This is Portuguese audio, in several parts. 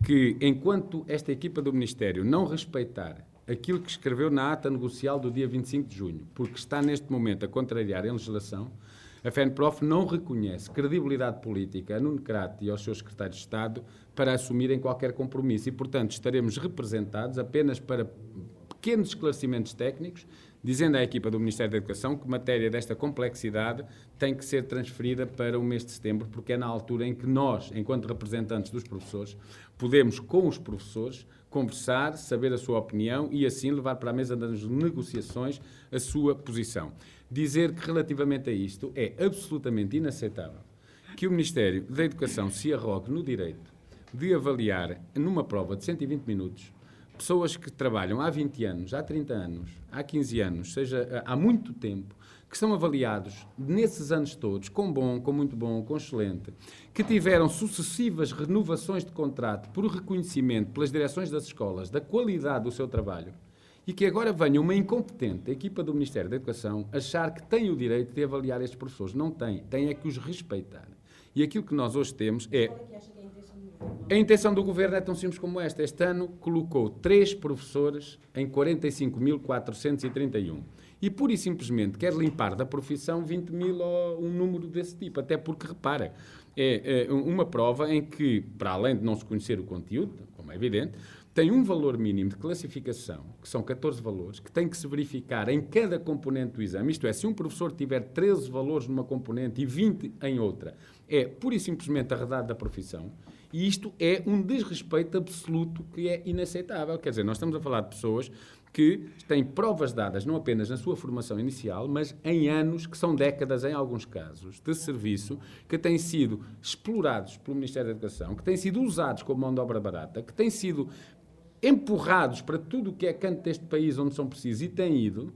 que, enquanto esta equipa do Ministério não respeitar aquilo que escreveu na ata negocial do dia 25 de junho, porque está neste momento a contrariar a legislação, a FENPROF não reconhece credibilidade política a Nuno Crato e aos seus secretários de Estado para assumirem qualquer compromisso e, portanto, estaremos representados apenas para pequenos esclarecimentos técnicos, dizendo à equipa do Ministério da Educação que matéria desta complexidade tem que ser transferida para o mês de setembro, porque é na altura em que nós, enquanto representantes dos professores, podemos, com os professores, conversar, saber a sua opinião e, assim, levar para a mesa das negociações a sua posição. Dizer que, relativamente a isto, é absolutamente inaceitável que o Ministério da Educação se arrogue no direito de avaliar, numa prova de 120 minutos, pessoas que trabalham há 20 anos, há 30 anos, há 15 anos, seja há muito tempo, que são avaliados nesses anos todos, com bom, com muito bom, com excelente, que tiveram sucessivas renovações de contrato por reconhecimento pelas direções das escolas da qualidade do seu trabalho e que agora venha uma incompetente equipa do Ministério da Educação achar que tem o direito de avaliar estes professores. Não tem, tem é que os respeitar. E aquilo que nós hoje temos é... A intenção do Governo é tão simples como esta. Este ano colocou 3 professores em 45.431. E, pura e simplesmente, quer limpar da profissão 20.000 ou um número desse tipo. Até porque, repara, é uma prova em que, para além de não se conhecer o conteúdo, como é evidente, tem um valor mínimo de classificação, que são 14 valores, que tem que se verificar em cada componente do exame. Isto é, se um professor tiver 13 valores numa componente e 20 em outra, é pura e simplesmente arredado da profissão. E isto é um desrespeito absoluto que é inaceitável. Quer dizer, nós estamos a falar de pessoas que têm provas dadas não apenas na sua formação inicial, mas em anos, que são décadas em alguns casos, de serviço, que têm sido explorados pelo Ministério da Educação, que têm sido usados como mão de obra barata, que têm sido empurrados para tudo o que é canto deste país onde são precisos e têm ido.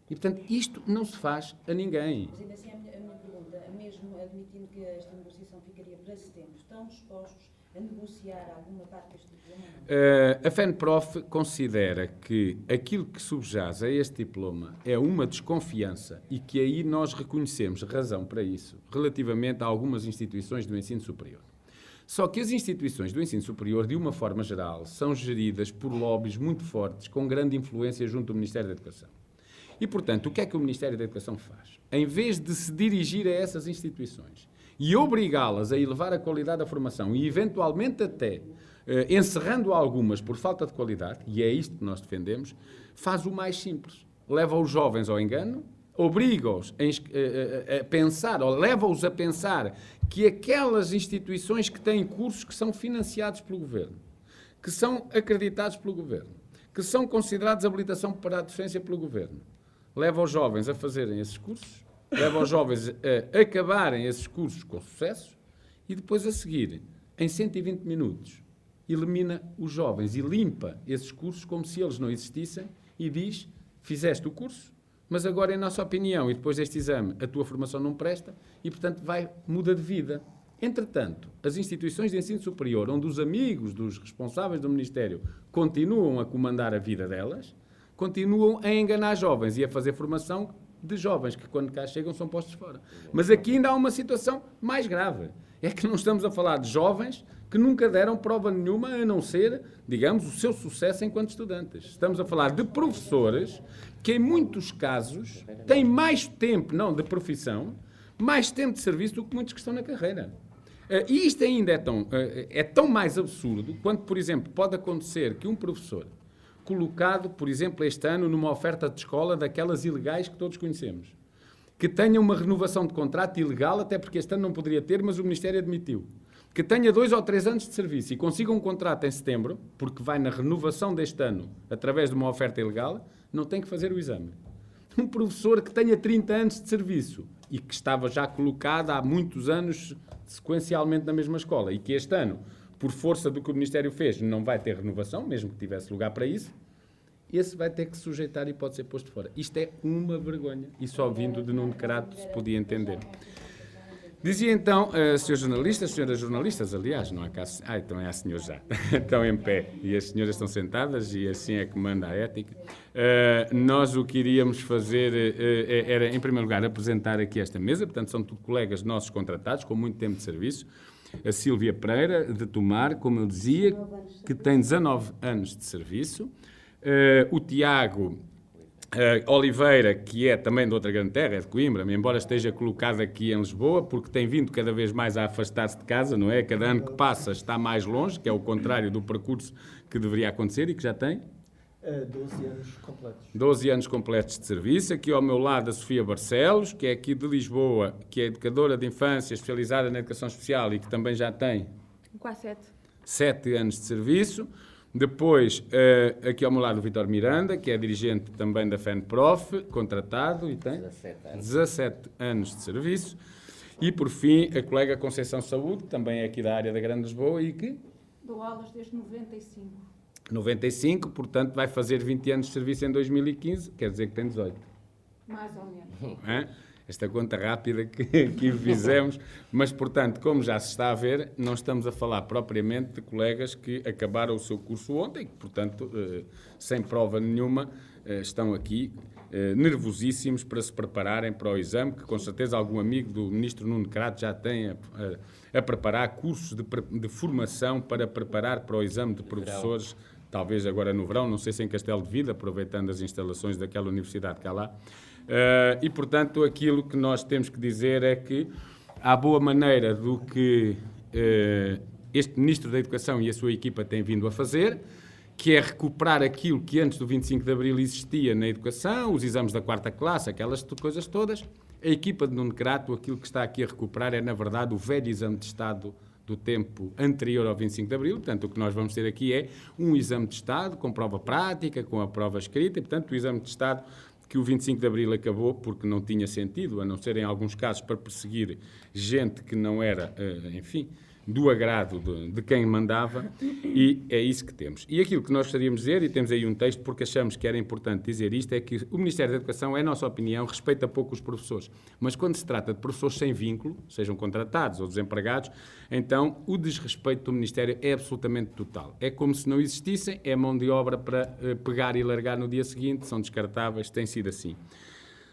E, portanto, isto não se faz a ninguém. Mas ainda assim, a minha pergunta, mesmo admitindo que esta negociação ficaria para setembro, estão dispostos a negociar alguma parte deste diploma? A FENPROF considera que aquilo que subjaz a este diploma é uma desconfiança e que aí nós reconhecemos razão para isso, relativamente a algumas instituições do ensino superior. Só que as instituições do ensino superior, de uma forma geral, são geridas por lobbies muito fortes, com grande influência junto do Ministério da Educação. E, portanto, o que é que o Ministério da Educação faz? Em vez de se dirigir a essas instituições e obrigá-las a elevar a qualidade da formação e, eventualmente, até encerrando algumas por falta de qualidade, e é isto que nós defendemos, faz o mais simples. Leva os jovens ao engano, obriga-os a pensar, ou leva-os a pensar que aquelas instituições que têm cursos que são financiados pelo Governo, que são acreditados pelo Governo, que são considerados habilitação para a docência pelo Governo, leva os jovens a fazerem esses cursos, leva os jovens a acabarem esses cursos com sucesso e depois a seguir, em 120 minutos, elimina os jovens e limpa esses cursos como se eles não existissem e diz, fizeste o curso, mas agora, em nossa opinião, e depois deste exame, a tua formação não presta e, portanto, muda de vida. Entretanto, as instituições de ensino superior, onde os amigos dos responsáveis do Ministério continuam a comandar a vida delas, continuam a enganar jovens e a fazer formação de jovens que, quando cá chegam, são postos fora. Mas aqui ainda há uma situação mais grave. É que não estamos a falar de jovens que nunca deram prova nenhuma a não ser, digamos, o seu sucesso enquanto estudantes. Estamos a falar de professores que, em muitos casos, têm mais tempo, não de profissão, mais tempo de serviço do que muitos que estão na carreira. E isto ainda é tão mais absurdo quanto, por exemplo, pode acontecer que um professor colocado, por exemplo, este ano numa oferta de escola daquelas ilegais que todos conhecemos, que tenha uma renovação de contrato ilegal, até porque este ano não poderia ter, mas o Ministério admitiu, que tenha 2 ou 3 anos de serviço e consiga um contrato em setembro, porque vai na renovação deste ano através de uma oferta ilegal, não tem que fazer o exame. Um professor que tenha 30 anos de serviço e que estava já colocado há muitos anos sequencialmente na mesma escola e que este ano, por força do que o Ministério fez, não vai ter renovação, mesmo que tivesse lugar para isso, esse vai ter que se sujeitar e pode ser posto fora. Isto é uma vergonha. E só vindo de Nuno Crato se podia entender. Dizia então, senhores jornalistas, senhoras jornalistas, aliás, não há cá... então é a senhora já. Estão em pé e as senhoras estão sentadas e assim é que manda a ética. Nós o que iríamos fazer era, em primeiro lugar, apresentar aqui esta mesa. Portanto, são tudo colegas nossos contratados, com muito tempo de serviço. A Sílvia Pereira, de Tomar, como eu dizia, que tem 19 anos de serviço. O Tiago Oliveira, que é também de outra grande terra, é de Coimbra, embora esteja colocado aqui em Lisboa, porque tem vindo cada vez mais a afastar-se de casa, não é? Cada ano que passa está mais longe, que é o contrário do percurso que deveria acontecer e que já tem. 12 anos completos. 12 anos completos de serviço. Aqui ao meu lado a Sofia Barcelos, que é aqui de Lisboa, que é educadora de infância especializada na educação especial e que também já tem Quase 7 anos de serviço. Depois, aqui ao meu lado o Vítor Miranda, que é dirigente também da FENPROF, contratado e tem 17 anos de serviço. E, por fim, a colega Conceição Saúde, que também é aqui da área da Grande Lisboa e que... Dou aulas desde 95. 95, portanto, vai fazer 20 anos de serviço em 2015, quer dizer que tem 18. Mais ou menos. É? Esta conta rápida que fizemos, mas, portanto, como já se está a ver, não estamos a falar propriamente de colegas que acabaram o seu curso ontem, que, portanto, sem prova nenhuma, estão aqui nervosíssimos para se prepararem para o exame, que com certeza algum amigo do ministro Nuno Crato já tem a preparar cursos de formação para preparar para o exame de professores, talvez agora no verão, não sei se em Castelo de Vida, aproveitando as instalações daquela universidade que há lá. E, portanto, aquilo que nós temos que dizer é que, à boa maneira do que este Ministro da Educação e a sua equipa têm vindo a fazer, que é recuperar aquilo que antes do 25 de Abril existia na educação, os exames da 4ª classe, aquelas coisas todas, a equipa de Nuno Crato, aquilo que está aqui a recuperar é, na verdade, o velho exame de Estado do tempo anterior ao 25 de Abril. Portanto, o que nós vamos ter aqui é um exame de Estado com prova prática, com a prova escrita, e, portanto, o exame de Estado que o 25 de Abril acabou porque não tinha sentido, a não ser em alguns casos para perseguir gente que não era, enfim, do agrado de quem mandava, e é isso que temos. E aquilo que nós gostaríamos de dizer, e temos aí um texto porque achamos que era importante dizer isto, é que o Ministério da Educação, é a nossa opinião, respeita pouco os professores, mas quando se trata de professores sem vínculo, sejam contratados ou desempregados, então o desrespeito do Ministério é absolutamente total. É como se não existissem, é mão de obra para pegar e largar no dia seguinte, são descartáveis, tem sido assim.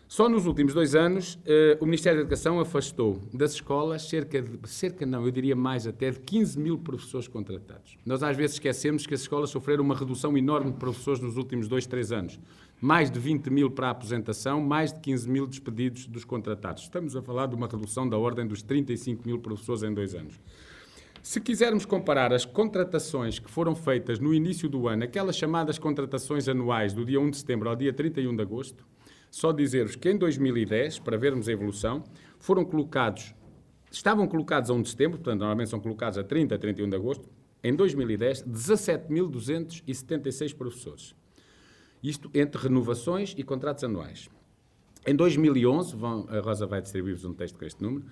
Só nos últimos 2 anos, o Ministério da Educação afastou das escolas eu diria mais até, de 15 mil professores contratados. Nós às vezes esquecemos que as escolas sofreram uma redução enorme de professores nos últimos 2, 3 anos. Mais de 20 mil para a aposentação, mais de 15 mil despedidos dos contratados. Estamos a falar de uma redução da ordem dos 35 mil professores em 2 anos. Se quisermos comparar as contratações que foram feitas no início do ano, aquelas chamadas contratações anuais do dia 1 de setembro ao dia 31 de agosto, só dizer-vos que em 2010, para vermos a evolução, estavam colocados a 1 de setembro, portanto, normalmente são colocados a 30, 31 de agosto, em 2010, 17.276 professores. Isto entre renovações e contratos anuais. Em 2011, a Rosa vai distribuir-vos um texto com este número,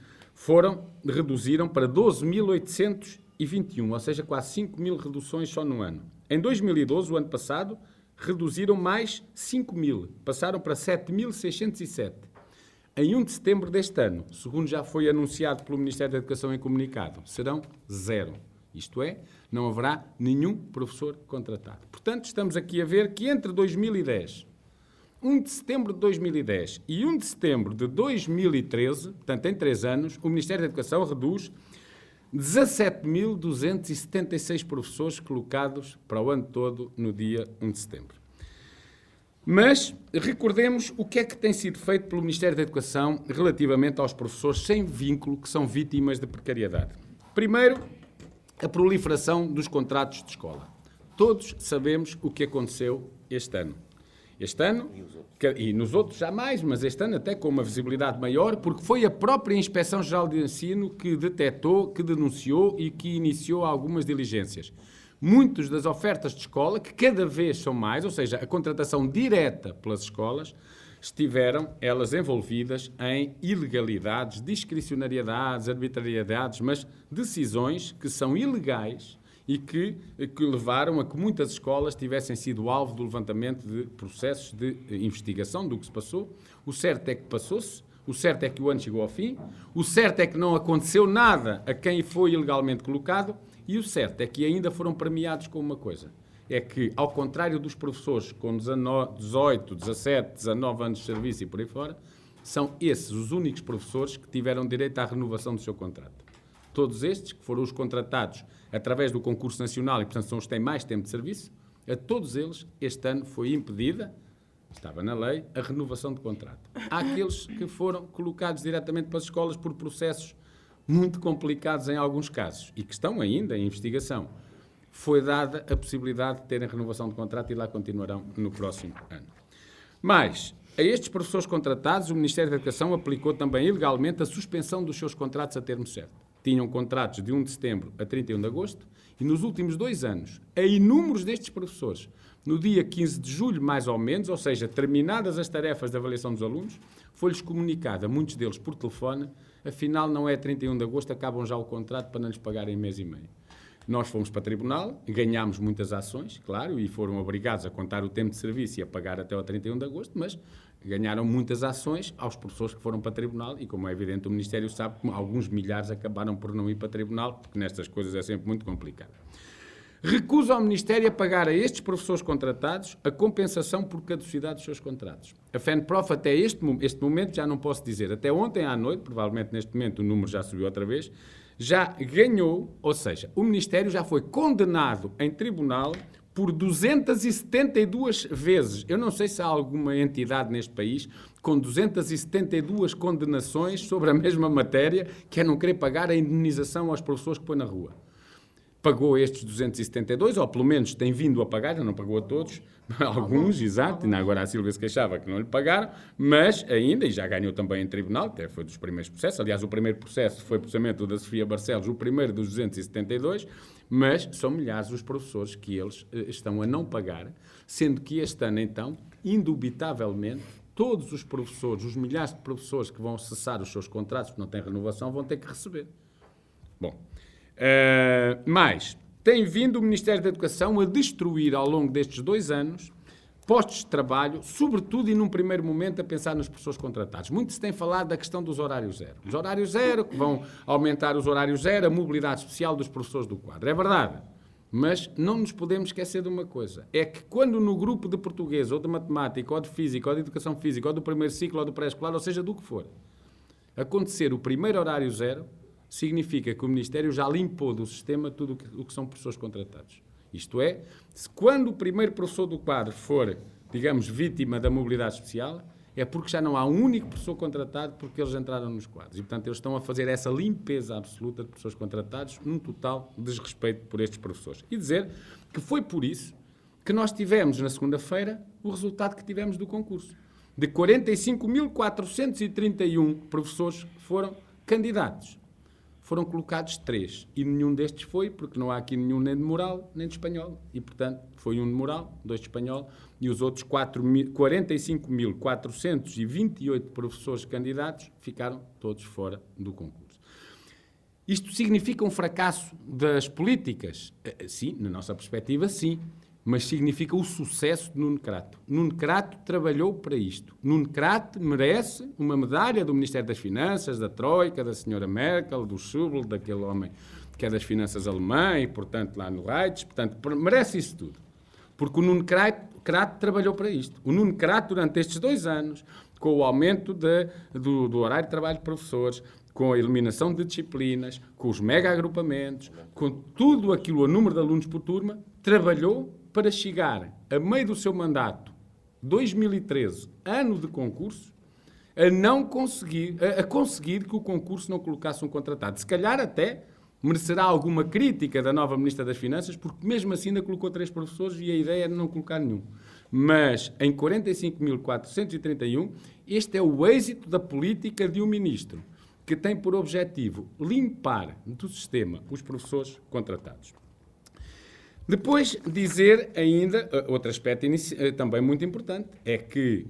reduziram para 12.821, ou seja, quase 5.000 reduções só no ano. Em 2012, o ano passado, reduziram mais 5.000, passaram para 7.607. Em 1 de setembro deste ano, segundo já foi anunciado pelo Ministério da Educação em comunicado, serão 0. Isto é, não haverá nenhum professor contratado. Portanto, estamos aqui a ver que entre 2010, 1 de setembro de 2010 e 1 de setembro de 2013, portanto, em 3 anos, o Ministério da Educação reduz 17.276 professores colocados para o ano todo no dia 1 de setembro. Mas recordemos o que é que tem sido feito pelo Ministério da Educação relativamente aos professores sem vínculo que são vítimas de precariedade. Primeiro, a proliferação dos contratos de escola. Todos sabemos o que aconteceu este ano. Este ano, e nos outros já mais, mas este ano até com uma visibilidade maior, porque foi a própria Inspeção-Geral de Ensino que detectou, que denunciou e que iniciou algumas diligências. Muitas das ofertas de escola, que cada vez são mais, ou seja, a contratação direta pelas escolas, estiveram elas envolvidas em ilegalidades, discricionariedades, arbitrariedades, mas decisões que são ilegais e que levaram a que muitas escolas tivessem sido alvo do levantamento de processos de investigação do que se passou. O certo é que passou-se, o certo é que o ano chegou ao fim, o certo é que não aconteceu nada a quem foi ilegalmente colocado e o certo é que ainda foram premiados com uma coisa. É que, ao contrário dos professores com 18, 17, 19 anos de serviço e por aí fora, são esses os únicos professores que tiveram direito à renovação do seu contrato. todos estes, que foram os contratados através do concurso nacional e, portanto, são os que têm mais tempo de serviço, a todos eles, este ano foi impedida, estava na lei, a renovação de contrato. Há aqueles que foram colocados diretamente para as escolas por processos muito complicados em alguns casos e que estão ainda em investigação. Foi dada a possibilidade de terem renovação de contrato e lá continuarão no próximo ano. Mas, a estes professores contratados, o Ministério da Educação aplicou também ilegalmente a suspensão dos seus contratos a termo certo. Tinham contratos de 1 de setembro a 31 de agosto e nos últimos 2 anos, a inúmeros destes professores, no dia 15 de julho, mais ou menos, ou seja, terminadas as tarefas de avaliação dos alunos, foi-lhes comunicado a muitos deles por telefone, afinal não é 31 de agosto, acabam já o contrato para não lhes pagarem mês e meio. Nós fomos para o tribunal, ganhámos muitas ações, claro, e foram obrigados a contar o tempo de serviço e a pagar até ao 31 de agosto, mas ganharam muitas ações aos professores que foram para o tribunal e, como é evidente, o Ministério sabe que alguns milhares acabaram por não ir para o tribunal, porque nestas coisas é sempre muito complicado. Recusa ao Ministério a pagar a estes professores contratados a compensação por caducidade dos seus contratos. A FENPROF, até este momento, já não posso dizer, até ontem à noite, provavelmente neste momento o número já subiu outra vez, já ganhou, ou seja, o Ministério já foi condenado em tribunal por 272 vezes. Eu não sei se há alguma entidade neste país com 272 condenações sobre a mesma matéria, que é não querer pagar a indemnização aos professores que põe na rua. Pagou estes 272, ou pelo menos tem vindo a pagar, já não pagou a todos, alguns, exato, e agora a Sílvia se queixava que não lhe pagaram, mas ainda, e já ganhou também em tribunal, até foi dos primeiros processos, aliás, o primeiro processo foi precisamente o da Sofia Barcelos, o primeiro dos 272, mas são milhares os professores que eles estão a não pagar, sendo que este ano, então, indubitavelmente, todos os professores, os milhares de professores que vão cessar os seus contratos, porque não têm renovação, vão ter que receber. Bom, mas tem vindo o Ministério da Educação a destruir ao longo destes 2 anos postos de trabalho, sobretudo e num primeiro momento a pensar nos professores contratados. Muito se tem falado da questão dos horários zero. Os horários zero, que vão aumentar os horários zero, a mobilidade especial dos professores do quadro. É verdade, mas não nos podemos esquecer de uma coisa. É que quando no grupo de português, ou de matemática, ou de física, ou de educação física, ou do primeiro ciclo, ou do pré-escolar, ou seja, do que for, acontecer o primeiro horário zero, significa que o Ministério já limpou do sistema tudo o que são professores contratados. Isto é, se quando o primeiro professor do quadro for, digamos, vítima da mobilidade especial, é porque já não há um único professor contratado porque eles entraram nos quadros. E, portanto, eles estão a fazer essa limpeza absoluta de professores contratados num total desrespeito por estes professores. E dizer que foi por isso que nós tivemos, na segunda-feira, o resultado que tivemos do concurso. De 45.431 professores que foram candidatos. Foram colocados 3, e nenhum destes foi, porque não há aqui nenhum nem de moral, nem de espanhol. E, portanto, foi um de moral, 2 de espanhol, e os outros 45.428 professores candidatos ficaram todos fora do concurso. Isto significa um fracasso das políticas? Sim, na nossa perspectiva, sim. Mas significa o sucesso de Nuno Crato. Nuno Crato trabalhou para isto. Nuno Crato merece uma medalha do Ministério das Finanças, da Troika, da senhora Merkel, do Schäuble, daquele homem que é das finanças alemã e, portanto, lá no Reich. Portanto, merece isso tudo. Porque o Nuno Crato trabalhou para isto. O Nuno Crato, durante estes 2 anos, com o aumento do horário de trabalho de professores, com a eliminação de disciplinas, com os mega-agrupamentos, com tudo aquilo, o número de alunos por turma, trabalhou para chegar, a meio do seu mandato, 2013, ano de concurso, a conseguir que o concurso não colocasse um contratado. Se calhar até merecerá alguma crítica da nova Ministra das Finanças, porque mesmo assim ainda colocou 3 professores e a ideia era não colocar nenhum. Mas, em 45.431, este é o êxito da política de um ministro, que tem por objetivo limpar do sistema os professores contratados. Depois, dizer ainda, outro aspecto também muito importante, é que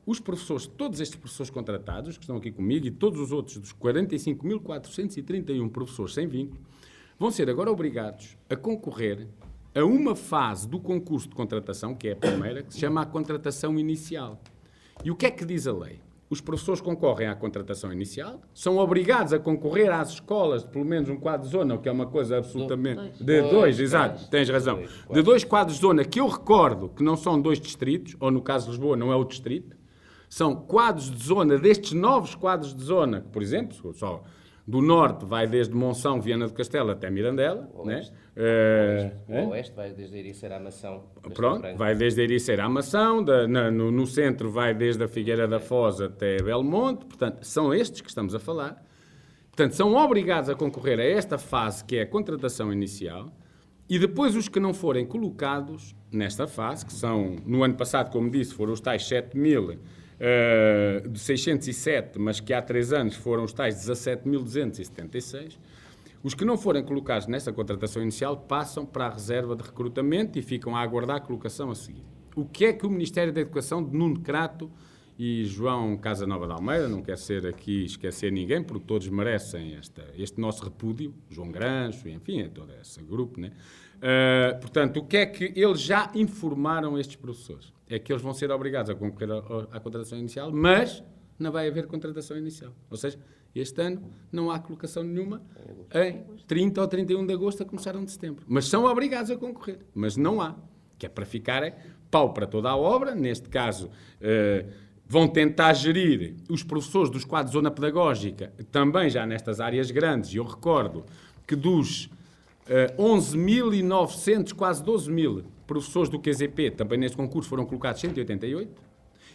os professores, todos estes professores contratados, que estão aqui comigo, e todos os outros dos 45.431 professores sem vínculo, vão ser agora obrigados a concorrer a uma fase do concurso de contratação, que é a primeira, que se chama a contratação inicial. E o que é que diz a lei? Os professores concorrem à contratação inicial, são obrigados a concorrer às escolas de pelo menos um quadro de zona, o que é uma coisa absolutamente... De 2, exato, tens razão. De 2 quadros de zona, que eu recordo que não são 2 distritos, ou no caso de Lisboa não é o distrito, são quadros de zona destes novos quadros de zona, que, por exemplo, só do norte vai desde Monção, Viana do Castelo até Mirandela. O Né? oeste. Hã? O oeste vai desde a Ericeira à Mação. Pronto, vai desde a Ericeira à Mação, no centro vai desde a Figueira da Foz até Belmonte, portanto, são estes que estamos a falar. Portanto, são obrigados a concorrer a esta fase, que é a contratação inicial, e depois os que não forem colocados nesta fase, que são, no ano passado, como disse, foram os tais 7.607, mas que há 3 anos foram os tais 17.276, os que não forem colocados nesta contratação inicial passam para a reserva de recrutamento e ficam a aguardar a colocação a seguir. O que é que o Ministério da Educação de Nuno Crato e João Casanova de Almeida, não quero ser aqui esquecer ninguém, porque todos merecem este nosso repúdio, João Grancho, enfim, é todo esse grupo, né? Portanto, o que é que eles já informaram estes professores? É que eles vão ser obrigados a concorrer à contratação inicial, mas não vai haver contratação inicial. Ou seja, este ano não há colocação nenhuma em 30 ou 31 de agosto a começar 1 de setembro. Mas são obrigados a concorrer, mas não há, que é para ficarem pau para toda a obra, neste caso... vão tentar gerir os professores dos quadros de zona pedagógica, também já nestas áreas grandes, e eu recordo que dos 11.900, quase 12.000 professores do QZP, também neste concurso foram colocados 188.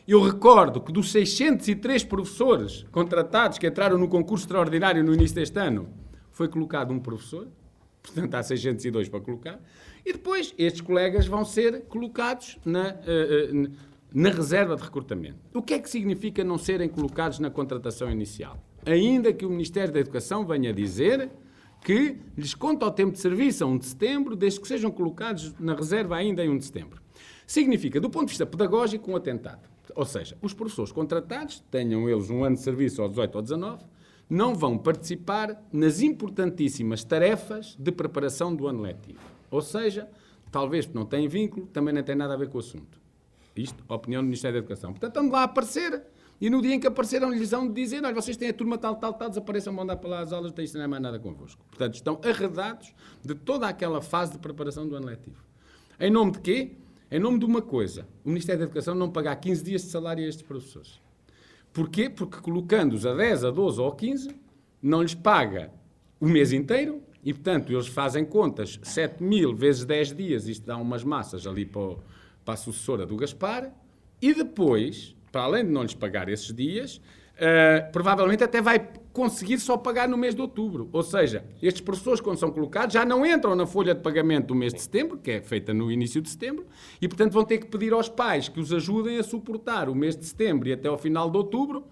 Eu recordo que dos 603 professores contratados que entraram no concurso extraordinário no início deste ano, foi colocado um professor, portanto há 602 para colocar, e depois estes colegas vão ser colocados na reserva de recrutamento. O que é que significa não serem colocados na contratação inicial? Ainda que o Ministério da Educação venha dizer que lhes conta o tempo de serviço a 1 de setembro, desde que sejam colocados na reserva ainda em 1 de setembro. Significa, do ponto de vista pedagógico, um atentado. Ou seja, os professores contratados, tenham eles um ano de serviço aos 18 ou 19, não vão participar nas importantíssimas tarefas de preparação do ano letivo. Ou seja, talvez porque não têm vínculo, também não tem nada a ver com o assunto. Isto, a opinião do Ministério da Educação. Portanto, estão lá a aparecer, e no dia em que apareceram, lhes vão dizer, olha, vocês têm a turma tal, desapareçam, vão dar para lá as aulas, não tem mais nada convosco. Portanto, estão arredados de toda aquela fase de preparação do ano letivo. Em nome de quê? Em nome de uma coisa, o Ministério da Educação não pagar 15 dias de salário a estes professores. Porquê? Porque colocando-os a 10, a 12 ou a 15, não lhes paga o mês inteiro, e, portanto, eles fazem contas, 7.000 vezes 10 dias, isto dá umas massas ali para a sucessora do Gaspar, e depois, para além de não lhes pagar esses dias, provavelmente até vai conseguir só pagar no mês de outubro. Ou seja, estes professores, quando são colocados, já não entram na folha de pagamento do mês de setembro, que é feita no início de setembro, e, portanto, vão ter que pedir aos pais que os ajudem a suportar o mês de setembro e até ao final de outubro,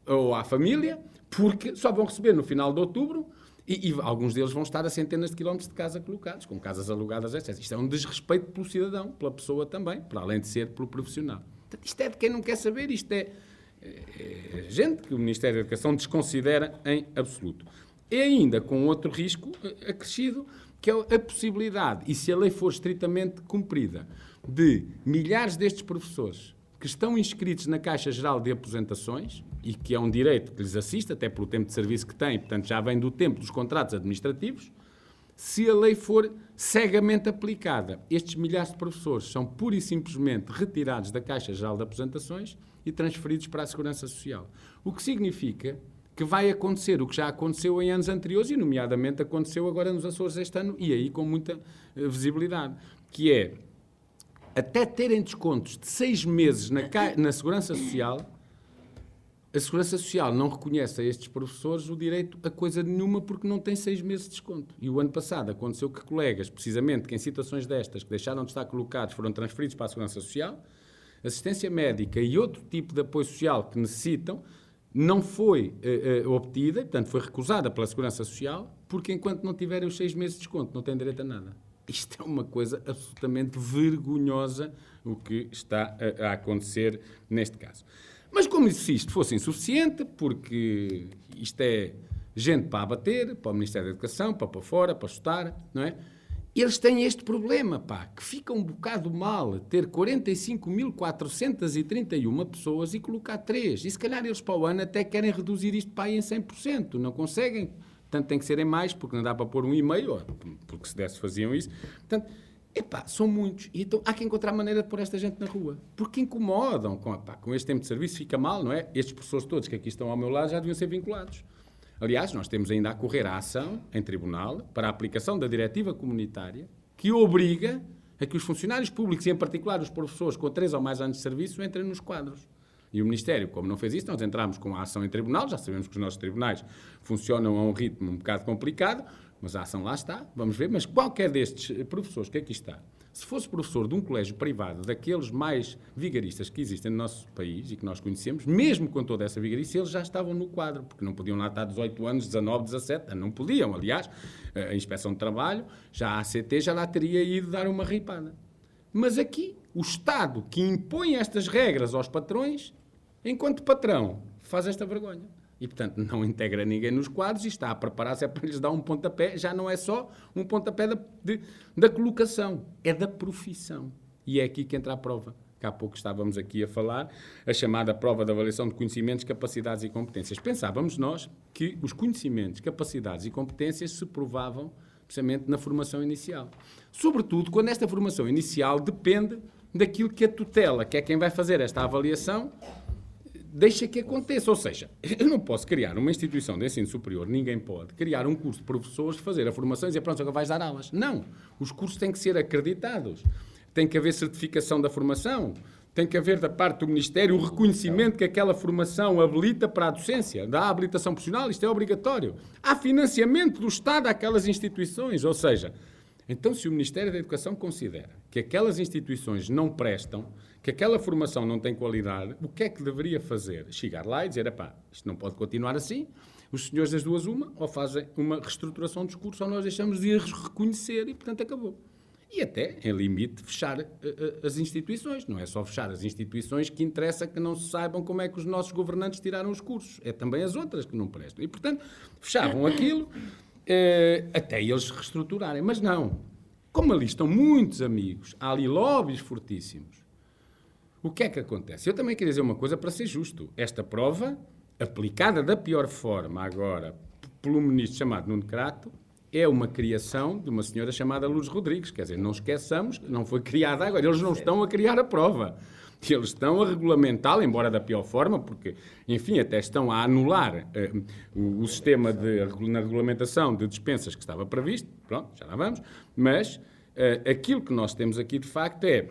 ou à família, porque só vão receber no final de outubro. E alguns deles vão estar a centenas de quilómetros de casa colocados, com casas alugadas, etc. Isto é um desrespeito pelo cidadão, pela pessoa também, para além de ser pelo profissional. Portanto, isto é de quem não quer saber, isto é gente que o Ministério da Educação desconsidera em absoluto. E ainda com outro risco acrescido, que é a possibilidade, e se a lei for estritamente cumprida, de milhares destes professores que estão inscritos na Caixa Geral de Aposentações, e que é um direito que lhes assiste, até pelo tempo de serviço que têm, portanto já vem do tempo dos contratos administrativos, se a lei for cegamente aplicada, estes milhares de professores são pura e simplesmente retirados da Caixa Geral de Aposentações e transferidos para a Segurança Social. O que significa que vai acontecer o que já aconteceu em anos anteriores, e nomeadamente aconteceu agora nos Açores este ano, e aí com muita visibilidade, que é, até terem descontos de 6 meses na Segurança Social, a Segurança Social não reconhece a estes professores o direito a coisa nenhuma porque não tem 6 meses de desconto. E o ano passado aconteceu que colegas, precisamente, que em situações destas, que deixaram de estar colocados, foram transferidos para a Segurança Social, assistência médica e outro tipo de apoio social que necessitam, não foi obtida, portanto foi recusada pela Segurança Social, porque enquanto não tiverem os 6 meses de desconto, não têm direito a nada. Isto é uma coisa absolutamente vergonhosa, o que está a acontecer neste caso. Mas como se isto fosse insuficiente, porque isto é gente para abater, para o Ministério da Educação, para fora, para chutar, não é? Eles têm este problema, que fica um bocado mal ter 45.431 pessoas e colocar 3. E se calhar eles para o ano até querem reduzir isto para aí em 100%, não conseguem. Portanto, tem que serem mais, porque não dá para pôr 1,5, porque se desse faziam isso. Portanto, são muitos. E então há que encontrar maneira de pôr esta gente na rua. Porque incomodam. Com este tempo de serviço fica mal, não é? Estes professores todos que aqui estão ao meu lado já deviam ser vinculados. Aliás, nós temos ainda a correr a ação em tribunal para a aplicação da diretiva comunitária que obriga a que os funcionários públicos, e em particular os professores com 3 ou mais anos de serviço, entrem nos quadros. E o Ministério, como não fez isso, nós entramos com a ação em tribunal, já sabemos que os nossos tribunais funcionam a um ritmo um bocado complicado, mas a ação lá está, vamos ver. Mas qualquer destes professores que aqui está, se fosse professor de um colégio privado, daqueles mais vigaristas que existem no nosso país e que nós conhecemos, mesmo com toda essa vigarice, eles já estavam no quadro, porque não podiam lá estar 18 anos, 19, 17, não podiam. Aliás, a Inspeção de Trabalho, já a ACT, já lá teria ido dar uma ripada. Mas aqui, o Estado que impõe estas regras aos patrões, enquanto patrão, faz esta vergonha. E, portanto, não integra ninguém nos quadros e está a preparar-se para lhes dar um pontapé. Já não é só um pontapé da colocação, é da profissão. E é aqui que entra a prova, que há pouco estávamos aqui a falar, a chamada prova de avaliação de conhecimentos, capacidades e competências. Pensávamos nós que os conhecimentos, capacidades e competências se provavam precisamente na formação inicial. Sobretudo quando esta formação inicial depende daquilo que a tutela, que é quem vai fazer esta avaliação, deixa que aconteça. Ou seja, eu não posso criar uma instituição de ensino superior, ninguém pode criar um curso de professores, fazer a formação e dizer, pronto, agora vais dar aulas. Não. Os cursos têm que ser acreditados. Tem que haver certificação da formação. Tem que haver da parte do Ministério o reconhecimento que aquela formação habilita para a docência. Da habilitação profissional, isto é obrigatório. Há financiamento do Estado àquelas instituições. Ou seja, então se o Ministério da Educação considera que aquelas instituições não prestam, que aquela formação não tem qualidade, o que é que deveria fazer? Chegar lá e dizer, epá, isto não pode continuar assim, os senhores das duas ou fazem uma reestruturação dos cursos ou nós deixamos de os reconhecer e, portanto, acabou. E até, em limite, fechar as instituições. Não é só fechar as instituições que interessa que não se saibam como é que os nossos governantes tiraram os cursos. É também as outras que não prestam. E, portanto, fechavam aquilo até eles reestruturarem. Mas não. Como ali estão muitos amigos, há ali lobbies fortíssimos, o que é que acontece? Eu também queria dizer uma coisa para ser justo. Esta prova, aplicada da pior forma agora pelo ministro chamado Nuno Crato, é uma criação de uma senhora chamada Lourdes Rodrigues. Quer dizer, não esqueçamos que não foi criada agora. Eles não estão a criar a prova. Eles estão a regulamentá-la, embora da pior forma, porque, enfim, até estão a anular o sistema na regulamentação de dispensas que estava previsto. Pronto, já lá vamos. Mas aquilo que nós temos aqui, de facto, é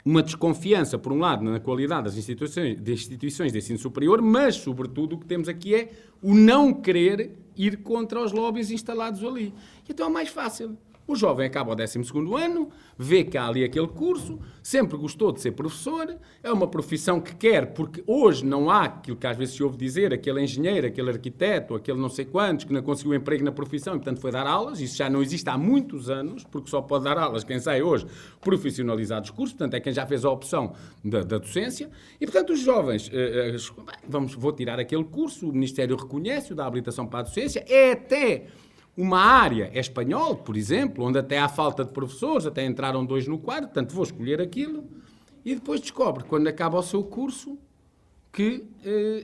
uma desconfiança, por um lado, na qualidade das instituições de ensino superior, mas, sobretudo, o que temos aqui é o não querer ir contra os lobbies instalados ali. Então é mais fácil. O jovem acaba o 12º ano, vê que há ali aquele curso, sempre gostou de ser professor, é uma profissão que quer, porque hoje não há aquilo que às vezes se ouve dizer, aquele engenheiro, aquele arquiteto, aquele não sei quantos, que não conseguiu emprego na profissão e, portanto, foi dar aulas. Isso já não existe há muitos anos, porque só pode dar aulas quem sai hoje profissionalizado dos cursos, portanto, é quem já fez a opção da docência. E, portanto, os jovens, vou tirar aquele curso, o Ministério reconhece-o, dá habilitação para a docência, é até uma área, é espanhol, por exemplo, onde até há falta de professores, até entraram 2 no quadro, portanto vou escolher aquilo, e depois descobre, quando acaba o seu curso, que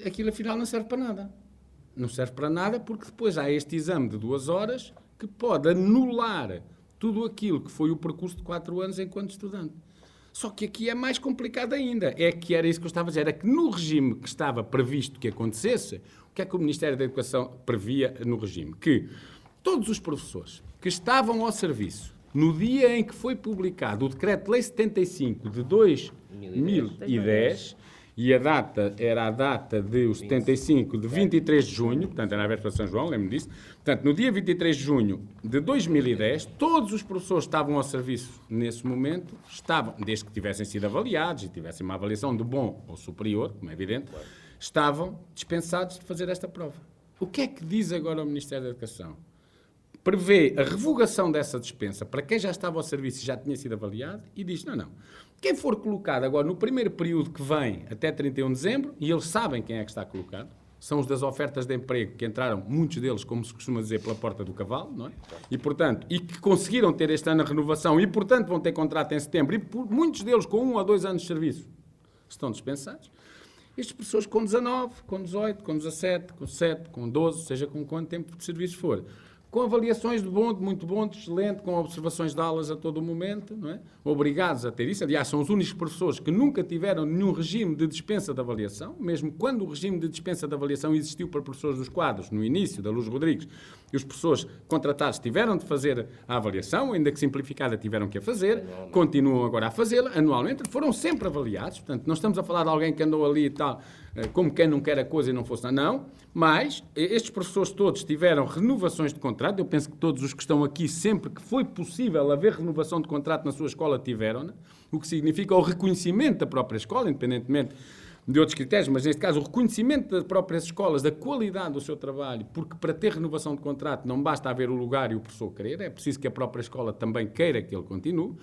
aquilo afinal não serve para nada. Não serve para nada porque depois há este exame de 2 horas que pode anular tudo aquilo que foi o percurso de 4 anos enquanto estudante. Só que aqui é mais complicado ainda. É que era isso que eu estava a dizer. Era que no regime que estava previsto que acontecesse, o que é que o Ministério da Educação previa no regime? Que todos os professores que estavam ao serviço no dia em que foi publicado o Decreto-Lei 75 de 2010, e a data era a data de o 75 de 23 de junho, portanto era a véspera de São João, lembro disso, portanto no dia 23 de junho de 2010, todos os professores que estavam ao serviço nesse momento, desde que tivessem sido avaliados e tivessem uma avaliação de bom ou superior, como é evidente, estavam dispensados de fazer esta prova. O que é que diz agora o Ministério da Educação? Prevê a revogação dessa dispensa para quem já estava ao serviço e já tinha sido avaliado e diz, não, quem for colocado agora no primeiro período que vem até 31 de dezembro, e eles sabem quem é que está colocado, são os das ofertas de emprego que entraram, muitos deles, como se costuma dizer, pela porta do cavalo, não é? E, portanto, e que conseguiram ter este ano a renovação e, portanto, vão ter contrato em setembro, e muitos deles com 1 ou 2 anos de serviço estão dispensados. Estas pessoas com 19, com 18, com 17, com 7, com 12, seja com quanto tempo de serviço for, com avaliações de bom, de muito bom, de excelente, com observações de aulas a todo o momento, não é? Obrigados a ter isso. Aliás, são os únicos professores que nunca tiveram nenhum regime de dispensa de avaliação, mesmo quando o regime de dispensa de avaliação existiu para professores dos quadros, no início, da Luz Rodrigues, e os professores contratados tiveram de fazer a avaliação, ainda que simplificada tiveram que a fazer, continuam agora a fazê-la, anualmente, foram sempre avaliados. Portanto, não estamos a falar de alguém que andou ali e tal, como quem não quer a coisa e não fosse nada, não, mas estes professores todos tiveram renovações de contrato. Eu penso que todos os que estão aqui, sempre que foi possível haver renovação de contrato na sua escola, tiveram, o que significa o reconhecimento da própria escola, independentemente de outros critérios, mas neste caso o reconhecimento das próprias escolas, da qualidade do seu trabalho, porque para ter renovação de contrato não basta haver o lugar e o professor querer, é preciso que a própria escola também queira que ele continue.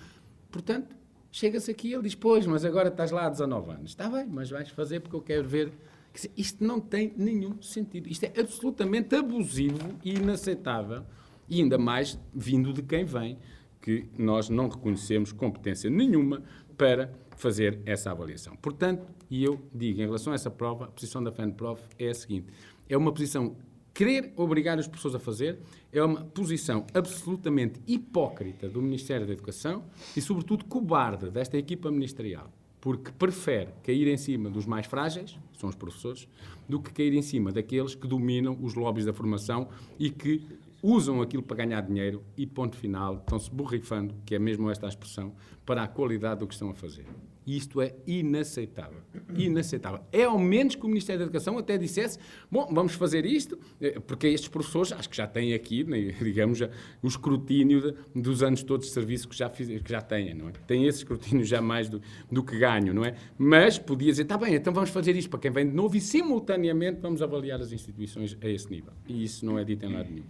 Portanto, chega-se aqui e ele diz, pois, mas agora estás lá há 19 anos. Está bem, mas vais fazer porque eu quero ver. Quer dizer, isto não tem nenhum sentido. Isto é absolutamente abusivo e inaceitável, e ainda mais vindo de quem vem, que nós não reconhecemos competência nenhuma para fazer essa avaliação. Portanto, e eu digo, em relação a essa prova, a posição da FENPROF é a seguinte: é uma posição, querer obrigar as pessoas a fazer, é uma posição absolutamente hipócrita do Ministério da Educação e, sobretudo, cobarde desta equipa ministerial, porque prefere cair em cima dos mais frágeis, são os professores, do que cair em cima daqueles que dominam os lobbies da formação e que usam aquilo para ganhar dinheiro e, ponto final, estão-se borrifando, que é mesmo esta a expressão, para a qualidade do que estão a fazer. E isto é inaceitável. Inaceitável. É ao menos que o Ministério da Educação até dissesse, bom, vamos fazer isto, porque estes professores, acho que já têm aqui, digamos, o escrutínio dos anos todos de serviço que já têm, não é? Têm esse escrutínio já mais do que ganham, não é? Mas podia dizer, está bem, então vamos fazer isto para quem vem de novo e, simultaneamente, vamos avaliar as instituições a esse nível. E isso não é dito em lado nenhum.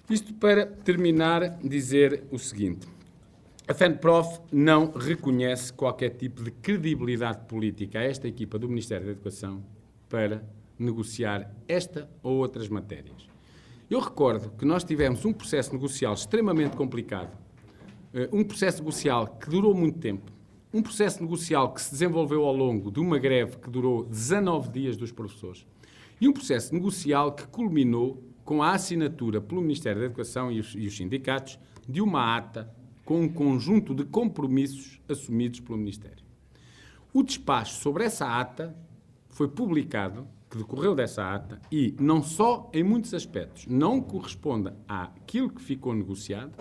Isto para terminar, dizer o seguinte: a FENPROF não reconhece qualquer tipo de credibilidade política a esta equipa do Ministério da Educação para negociar esta ou outras matérias. Eu recordo que nós tivemos um processo negocial extremamente complicado, um processo negocial que durou muito tempo, um processo negocial que se desenvolveu ao longo de uma greve que durou 19 dias dos professores e um processo negocial que culminou com a assinatura pelo Ministério da Educação e os sindicatos de uma ata com um conjunto de compromissos assumidos pelo Ministério. O despacho sobre essa ata foi publicado, que decorreu dessa ata, e não só em muitos aspectos não corresponde àquilo que ficou negociado,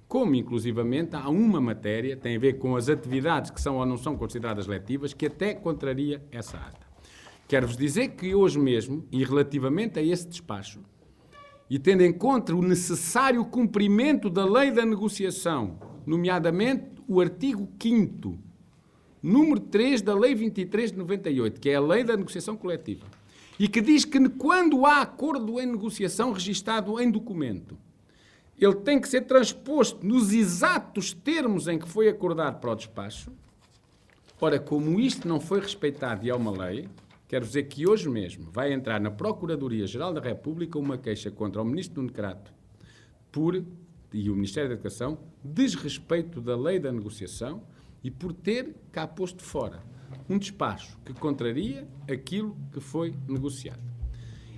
como inclusivamente há uma matéria, tem a ver com as atividades que são ou não são consideradas letivas, que até contraria essa ata. Quero-vos dizer que hoje mesmo, e relativamente a esse despacho, e tendo em conta o necessário cumprimento da lei da negociação, nomeadamente o artigo 5º, número 3 da Lei 23 de 98, que é a lei da negociação coletiva, e que diz que quando há acordo em negociação registado em documento, ele tem que ser transposto nos exatos termos em que foi acordado para o despacho. Ora, como isto não foi respeitado e é uma lei, quero dizer que hoje mesmo vai entrar na Procuradoria-Geral da República uma queixa contra o Ministro Nuno Crato e o Ministério da Educação, desrespeito da lei da negociação e por ter cá posto fora um despacho que contraria aquilo que foi negociado.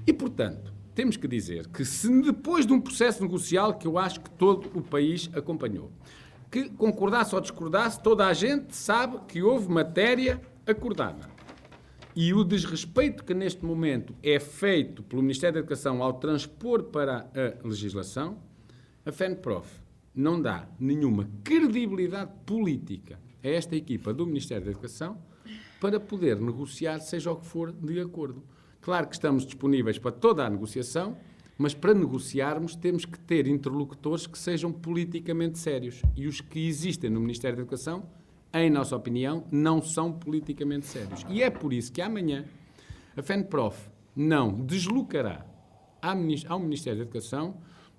E, portanto, temos que dizer que se depois de um processo negocial que eu acho que todo o país acompanhou, que concordasse ou discordasse, toda a gente sabe que houve matéria acordada. E o desrespeito que neste momento é feito pelo Ministério da Educação ao transpor para a legislação, a FENPROF não dá nenhuma credibilidade política a esta equipa do Ministério da Educação para poder negociar, seja o que for, de acordo. Claro que estamos disponíveis para toda a negociação, mas para negociarmos temos que ter interlocutores que sejam politicamente sérios. E os que existem no Ministério da Educação, em nossa opinião, não são politicamente sérios. E é por isso que amanhã a FENPROF não deslocará ao Ministério da Educação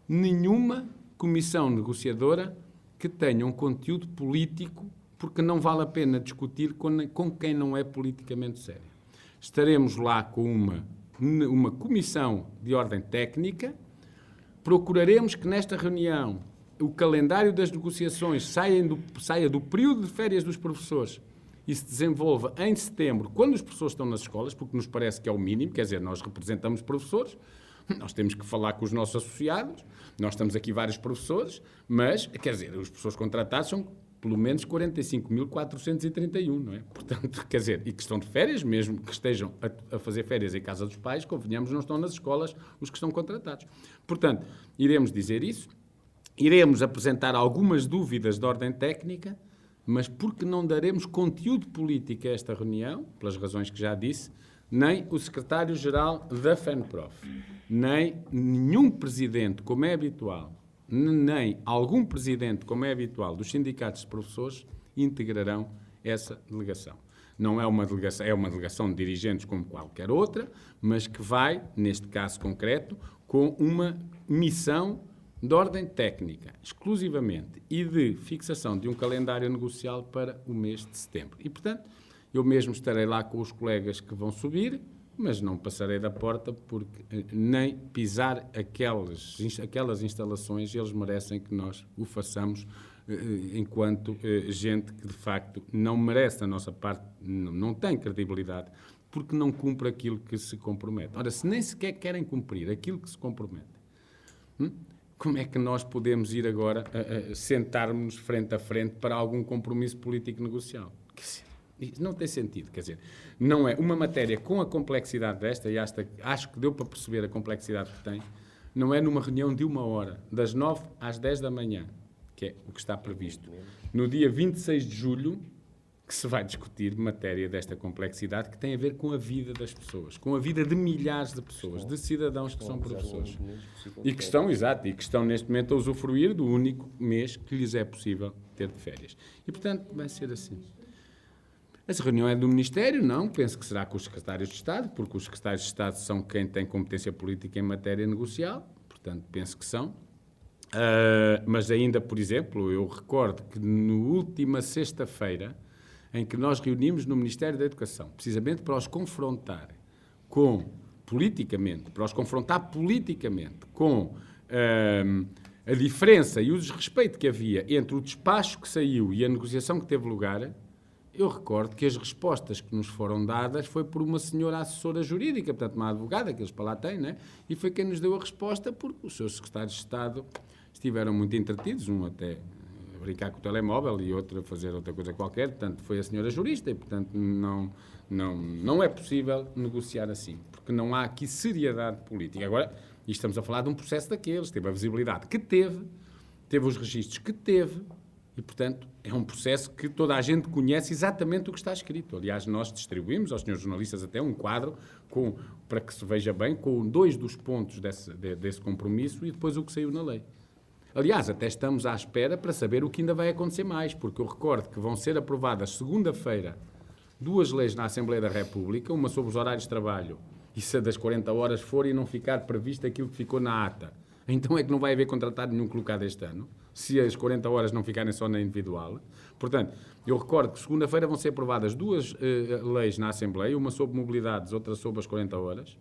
nenhuma comissão negociadora que tenha um conteúdo político, porque não vale a pena discutir com quem não é politicamente sério. Estaremos lá com uma comissão de ordem técnica, procuraremos que nesta reunião o calendário das negociações saia do período de férias dos professores e se desenvolva em setembro, quando os professores estão nas escolas, porque nos parece que é o mínimo, quer dizer, nós representamos professores, Nós temos que falar com os nossos associados, nós estamos aqui vários professores, mas, quer dizer, os professores contratados são pelo menos 45.431, não é? Portanto, quer dizer, e que estão de férias, mesmo que estejam a fazer férias em casa dos pais, convenhamos, não estão nas escolas os que estão contratados. Portanto, iremos dizer isso, iremos apresentar algumas dúvidas de ordem técnica, mas porque não daremos conteúdo político a esta reunião, pelas razões que já disse, nem o secretário-geral da FENPROF, nem nenhum presidente, como é habitual, nem algum presidente, como é habitual, dos sindicatos de professores, integrarão essa delegação. Não é uma delegação, é uma delegação de dirigentes como qualquer outra, mas que vai, neste caso concreto, com uma missão de ordem técnica, exclusivamente, e de fixação de um calendário negocial para o mês de setembro. E, portanto, eu mesmo estarei lá com os colegas que vão subir, mas não passarei da porta porque nem pisar aquelas instalações, eles merecem que nós o façamos enquanto gente que, de facto, não merece da nossa parte, não tem credibilidade, porque não cumpre aquilo que se compromete. Ora, se nem sequer querem cumprir aquilo que se compromete, como é que nós podemos ir agora sentarmos frente a frente para algum compromisso político negocial? Quer dizer, isso não tem sentido, quer dizer, não é uma matéria com a complexidade desta, e acho que deu para perceber a complexidade que tem, não é numa reunião de 1 hora, das 9 às 10 da manhã, que é o que está previsto. No dia 26 de julho, que se vai discutir matéria desta complexidade que tem a ver com a vida das pessoas, com a vida de milhares de pessoas, de cidadãos que são professores. E que estão neste momento a usufruir do único mês que lhes é possível ter de férias. E, portanto, vai ser assim. Essa reunião é do Ministério? Não, penso que será com os secretários de Estado, porque os secretários de Estado são quem tem competência política em matéria negocial, portanto, penso que são. Mas ainda, por exemplo, eu recordo que na última sexta-feira, em que nós reunimos no Ministério da Educação, precisamente para os confrontar politicamente com a diferença e o desrespeito que havia entre o despacho que saiu e a negociação que teve lugar, eu recordo que as respostas que nos foram dadas foi por uma senhora assessora jurídica, portanto, uma advogada que eles para lá têm, né? E foi quem nos deu a resposta, porque os seus secretários de Estado estiveram muito entretidos, um até a brincar com o telemóvel e outro a fazer outra coisa qualquer, portanto, foi a senhora jurista e, portanto, não é possível negociar assim, porque não há aqui seriedade política. Agora, e estamos a falar de um processo daqueles, teve a visibilidade que teve os registros que teve, e, portanto, é um processo que toda a gente conhece exatamente o que está escrito. Aliás, nós distribuímos aos senhores jornalistas até um quadro para que se veja bem, com 2 dos pontos desse compromisso e depois o que saiu na lei. Aliás, até estamos à espera para saber o que ainda vai acontecer mais, porque eu recordo que vão ser aprovadas segunda-feira 2 leis na Assembleia da República, uma sobre os horários de trabalho, e se a das 40 horas for e não ficar previsto aquilo que ficou na ata, então é que não vai haver contratado nenhum colocado este ano, se as 40 horas não ficarem só na individual. Portanto, eu recordo que segunda-feira vão ser aprovadas 2 leis na Assembleia, uma sobre mobilidades, outra sobre as 40 horas,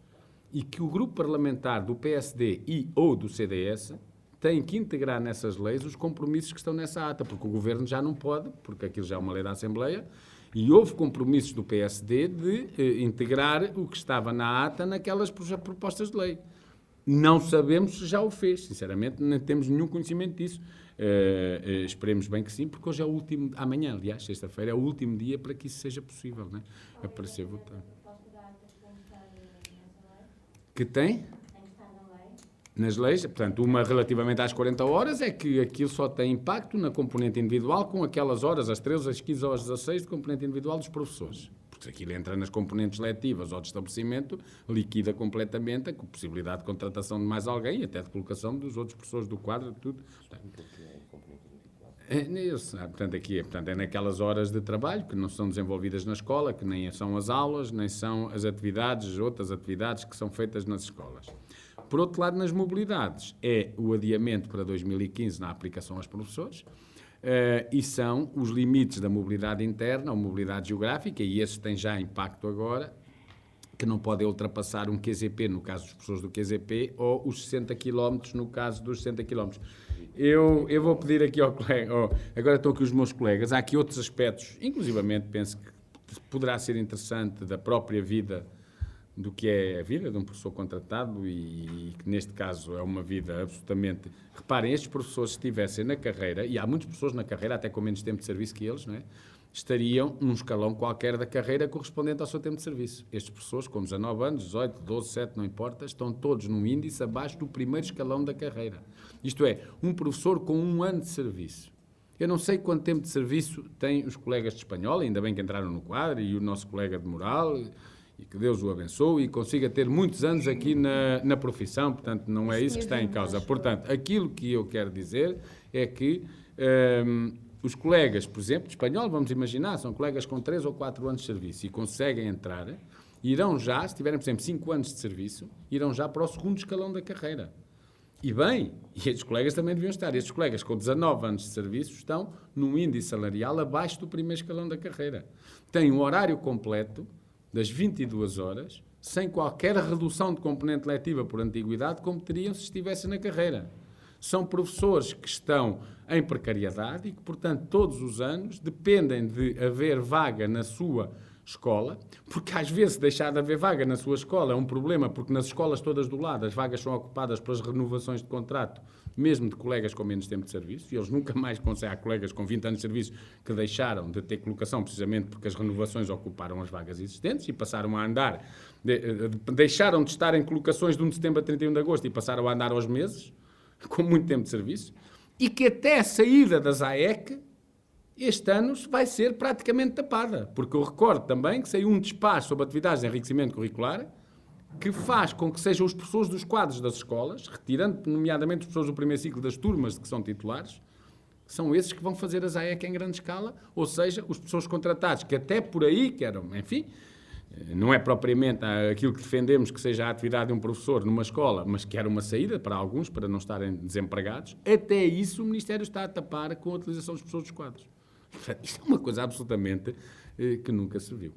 e que o grupo parlamentar do PSD e ou do CDS tem que integrar nessas leis os compromissos que estão nessa ata, porque o Governo já não pode, porque aquilo já é uma lei da Assembleia, e houve compromissos do PSD de integrar o que estava na ata naquelas propostas de lei. Não sabemos se já o fez, sinceramente, não temos nenhum conhecimento disso. Esperemos bem que sim, porque hoje é o último, amanhã, aliás, sexta-feira, é o último dia para que isso seja possível, né? Aparecer votar. Que tem? Nas leis, portanto, uma relativamente às 40 horas é que aquilo só tem impacto na componente individual com aquelas horas, às 13, às 15 ou às 16, de componente individual dos professores. Porque se aquilo entra nas componentes letivas ou de estabelecimento, liquida completamente a possibilidade de contratação de mais alguém e até de colocação dos outros professores do quadro, tudo. Portanto, é naquelas horas de trabalho que não são desenvolvidas na escola, que nem são as aulas, nem são as atividades, outras atividades que são feitas nas escolas. Por outro lado, nas mobilidades, é o adiamento para 2015 na aplicação aos professores, e são os limites da mobilidade interna, ou mobilidade geográfica, e esses têm já impacto agora, que não podem ultrapassar um QZP, no caso dos professores do QZP, ou os 60 km, no caso dos 60 km. Eu vou pedir aqui ao colega, agora estão aqui os meus colegas, há aqui outros aspectos, inclusivamente penso que poderá ser interessante da própria vida do que é a vida de um professor contratado e que, neste caso, é uma vida absolutamente... Reparem, estes professores, se estivessem na carreira, e há muitos professores na carreira, até com menos tempo de serviço que eles, não é? Estariam num escalão qualquer da carreira correspondente ao seu tempo de serviço. Estes professores, com 19 anos, 18, 12, 7, não importa, estão todos num índice abaixo do primeiro escalão da carreira. Isto é, um professor com 1 ano de serviço. Eu não sei quanto tempo de serviço têm os colegas de espanhol, ainda bem que entraram no quadro, e o nosso colega de moral, e que Deus o abençoe e consiga ter muitos anos aqui na profissão, portanto, não é isso que está em causa. Portanto, aquilo que eu quero dizer é que os colegas, por exemplo, de espanhol, vamos imaginar, são colegas com 3 ou 4 anos de serviço e conseguem entrar, irão já, se tiverem, por exemplo, 5 anos de serviço, irão já para o segundo escalão da carreira. E bem, e estes colegas também deviam estar. Estes colegas com 19 anos de serviço estão num índice salarial abaixo do primeiro escalão da carreira. Têm um horário completo das 22 horas, sem qualquer redução de componente letiva por antiguidade, como teriam se estivessem na carreira. São professores que estão em precariedade e que, portanto, todos os anos dependem de haver vaga na sua escola, porque às vezes deixar de haver vaga na sua escola é um problema, porque nas escolas todas do lado as vagas são ocupadas pelas renovações de contrato, mesmo de colegas com menos tempo de serviço, e eles nunca mais conseguem. Há colegas com 20 anos de serviço que deixaram de ter colocação precisamente porque as renovações ocuparam as vagas existentes e passaram a andar, deixaram de estar em colocações de 1 de setembro a 31 de agosto e passaram a andar aos meses, com muito tempo de serviço, e que até a saída das AEC este ano vai ser praticamente tapada, porque eu recordo também que saiu um despacho sobre atividades de enriquecimento curricular que faz com que sejam os professores dos quadros das escolas, retirando nomeadamente os professores do primeiro ciclo das turmas de que são titulares, são esses que vão fazer as AEC em grande escala, ou seja, os professores contratados, que até por aí, que eram, enfim, não é propriamente aquilo que defendemos que seja a atividade de um professor numa escola, mas que era uma saída para alguns, para não estarem desempregados, até isso o Ministério está a tapar com a utilização dos professores dos quadros. Isto é uma coisa absolutamente que nunca se viu.